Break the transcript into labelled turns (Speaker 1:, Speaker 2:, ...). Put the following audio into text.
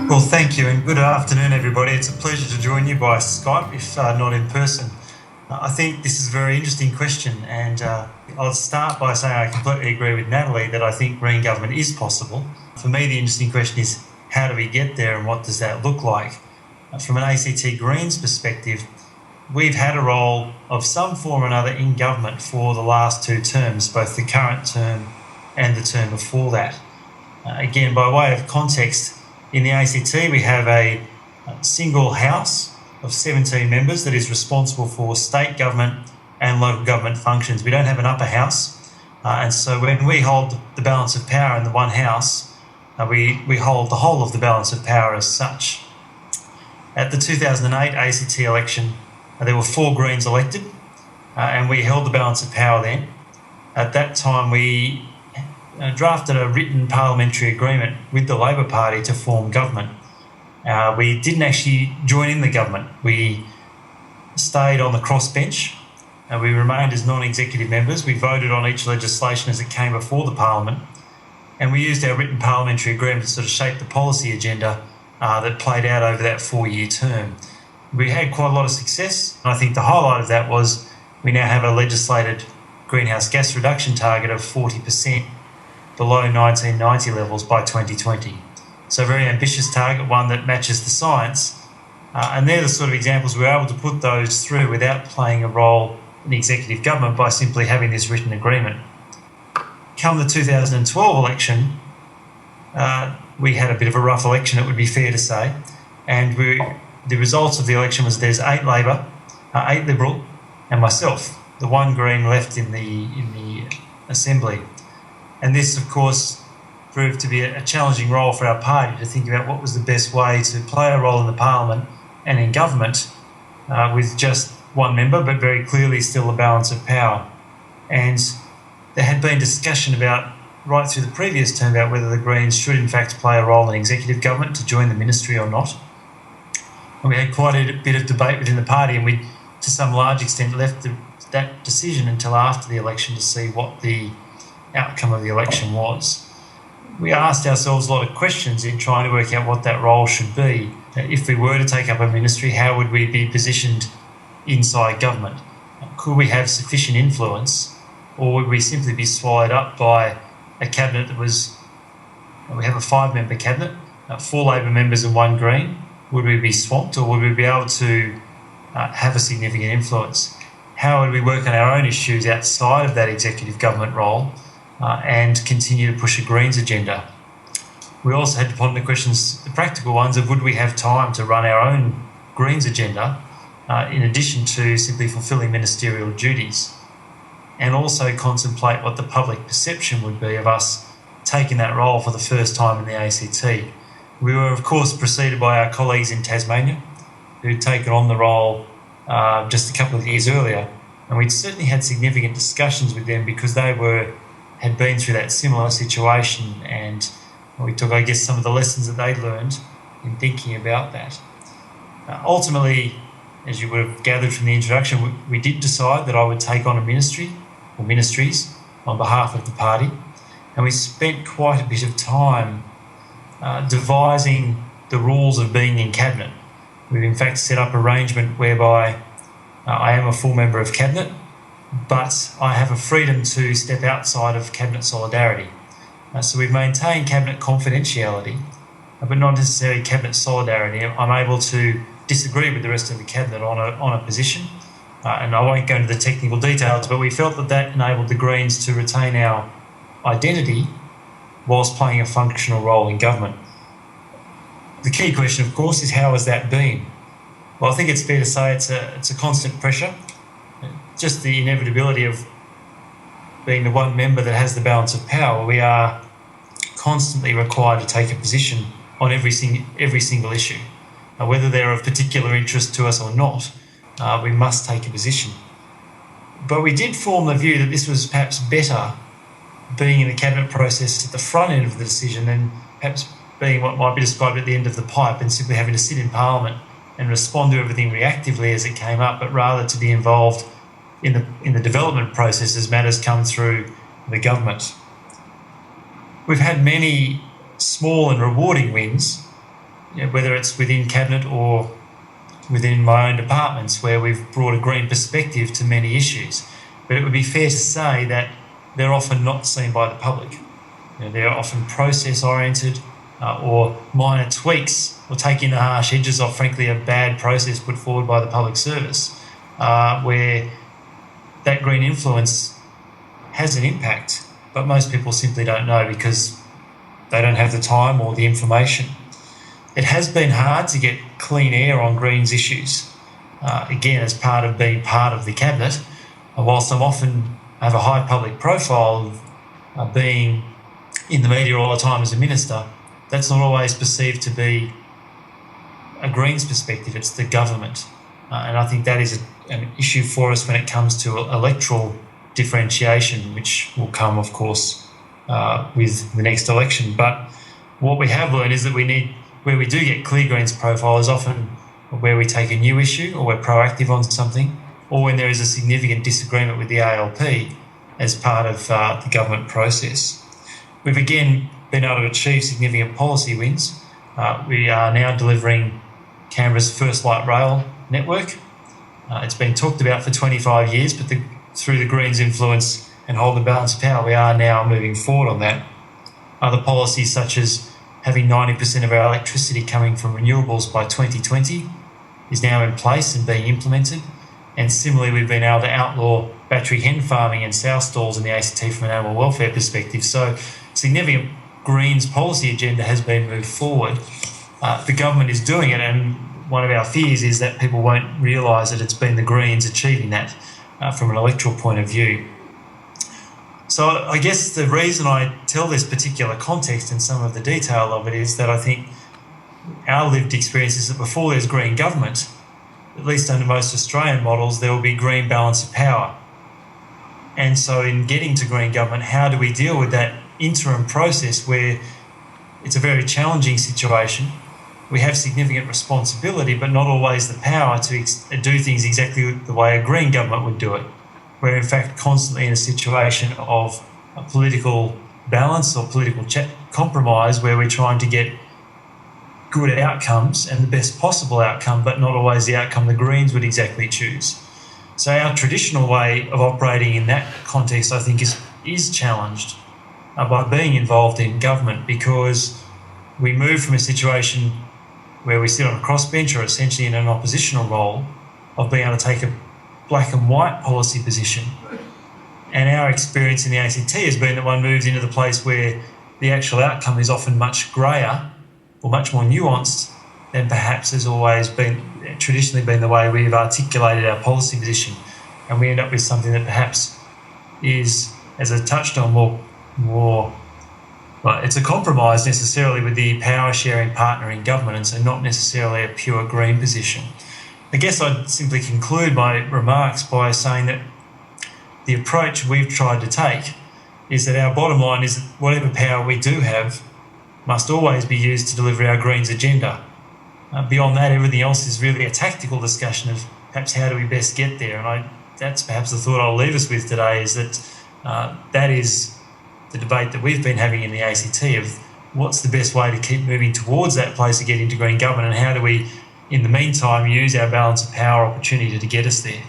Speaker 1: Well, thank you and good afternoon, everybody. It's a pleasure to join you by Skype, if not in person. I think this is a very interesting question, and I'll start by saying I completely agree with Natalie that I think green government is possible. For me, the interesting question is how do we get there and what does that look like? From an ACT Greens perspective, we've had a role of some form or another in government for the last two terms, both the current term and the term before that. Again, by way of context, in the ACT we have a single house of 17 members that is responsible for state government and local government functions. We don't have an upper house, and so when we hold the balance of power in the one house, we hold the whole of the balance of power as such. At the 2008 ACT election, there were 4 Greens elected, and we held the balance of power then. At that time, we drafted a written parliamentary agreement with the Labor Party to form government. We didn't actually join in the government. We stayed on the crossbench. We remained as non-executive members. We voted on each legislation as it came before the Parliament, and we used our written parliamentary agreement to sort of shape the policy agenda that played out over that 4-year term. We had quite a lot of success, and I think the highlight of that was we now have a legislated greenhouse gas reduction target of 40% below 1990 levels by 2020. So a very ambitious target, one that matches the science, and they're the sort of examples we were able to put those through without playing a role in the executive government by simply having this written agreement. Come the 2012 election, we had a bit of a rough election, it would be fair to say, and the results of the election was there's 8 Labor, 8 Liberal, and myself, the one Green left in the Assembly. And this, of course, proved to be a challenging role for our party to think about what was the best way to play a role in the Parliament and in government with just one member, but very clearly still a balance of power. And there had been discussion about, right through the previous term, about whether the Greens should in fact play a role in executive government to join the ministry or not. And we had quite a bit of debate within the party, and we, to some large extent, left that decision until after the election to see what the outcome of the election was. We asked ourselves a lot of questions in trying to work out what that role should be. If we were to take up a ministry, how would we be positioned inside government? Could we have sufficient influence, or would we simply be swallowed up by a cabinet that was, we have a 5-member cabinet, 4 Labor members and 1 Green? Would we be swamped, or would we be able to have a significant influence? How would we work on our own issues outside of that executive government role and continue to push a Greens agenda? We also had to ponder the questions, the practical ones, of would we have time to run our own Greens agenda in addition to simply fulfilling ministerial duties, and also contemplate what the public perception would be of us taking that role for the first time in the ACT. We were, of course, preceded by our colleagues in Tasmania, who'd taken on the role just a couple of years earlier, and we'd certainly had significant discussions with them because they had been through that similar situation, and we took, I guess, some of the lessons that they'd learned in thinking about that. Ultimately, as you would have gathered from the introduction, we did decide that I would take on a ministry or ministries on behalf of the party, and we spent quite a bit of time devising the rules of being in cabinet. We've in fact set up an arrangement whereby I am a full member of cabinet, but I have a freedom to step outside of cabinet solidarity. So we've maintained cabinet confidentiality, but not necessarily cabinet solidarity. I'm able to disagree with the rest of the cabinet on a position, and I won't go into the technical details, but we felt that enabled the Greens to retain our identity whilst playing a functional role in government. The key question, of course, is how has that been? Well, I think it's fair to say it's a constant pressure. Just the inevitability of being the one member that has the balance of power. We are constantly required to take a position on every single issue. Whether they're of particular interest to us or not, we must take a position. But we did form the view that this was perhaps better being in the cabinet process at the front end of the decision than perhaps being what might be described at the end of the pipe and simply having to sit in Parliament and respond to everything reactively as it came up, but rather to be involved in the development process as matters come through the government. We've had many small and rewarding wins whether it's within Cabinet or within my own departments, where we've brought a green perspective to many issues. But it would be fair to say that they're often not seen by the public. They're often process-oriented or minor tweaks, or taking the harsh edges of, frankly, a bad process put forward by the public service, where that green influence has an impact, but most people simply don't know because they don't have the time or the information. It has been hard to get clean air on Greens issues, again, as part of being part of the Cabinet. Whilst I'm often have a high public profile of being in the media all the time as a minister, that's not always perceived to be a Greens perspective, it's the government. And I think that is an issue for us when it comes to electoral differentiation, which will come, of course, with the next election. But what we have learned is that where we do get clear Greens profile is often where we take a new issue or we're proactive on something, or when there is a significant disagreement with the ALP as part of the government process. We've again been able to achieve significant policy wins. We are now delivering Canberra's first light rail network. It's been talked about for 25 years, but through the Greens' influence and hold the balance of power, we are now moving forward on that. Other policies, such as having 90% of our electricity coming from renewables by 2020, is now in place and being implemented. And similarly, we've been able to outlaw battery hen farming and sow stalls in the ACT from an animal welfare perspective. So significant Greens policy agenda has been moved forward. The government is doing it, and one of our fears is that people won't realise that it's been the Greens achieving that from an electoral point of view. So I guess the reason I tell this particular context and some of the detail of it is that I think our lived experience is that before there's Green government, at least under most Australian models, there will be green balance of power. And so in getting to Green government, how do we deal with that interim process where it's a very challenging situation? We have significant responsibility, but not always the power to do things exactly the way a Green government would do it. We're in fact constantly in a situation of a political balance or political compromise where we're trying to get good outcomes and the best possible outcome, but not always the outcome the Greens would exactly choose. So our traditional way of operating in that context, I think, is challenged by being involved in government, because we move from a situation where we sit on a crossbench or essentially in an oppositional role of being able to take a black and white policy position. And our experience in the ACT has been that one moves into the place where the actual outcome is often much greyer or much more nuanced than perhaps has always been traditionally been the way we've articulated our policy position. And we end up with something that perhaps is, as I touched on, more well, it's a compromise necessarily with the power sharing partner in government, and so not necessarily a pure Green position. I guess I'd simply conclude my remarks by saying that the approach we've tried to take is that our bottom line is that whatever power we do have must always be used to deliver our Greens agenda. Beyond that, everything else is really a tactical discussion of perhaps how do we best get there. And that's perhaps the thought I'll leave us with today, is that that is the debate that we've been having in the ACT of what's the best way to keep moving towards that place of getting to Green government, and how do we, in the meantime, use our balance of power opportunity to get us there.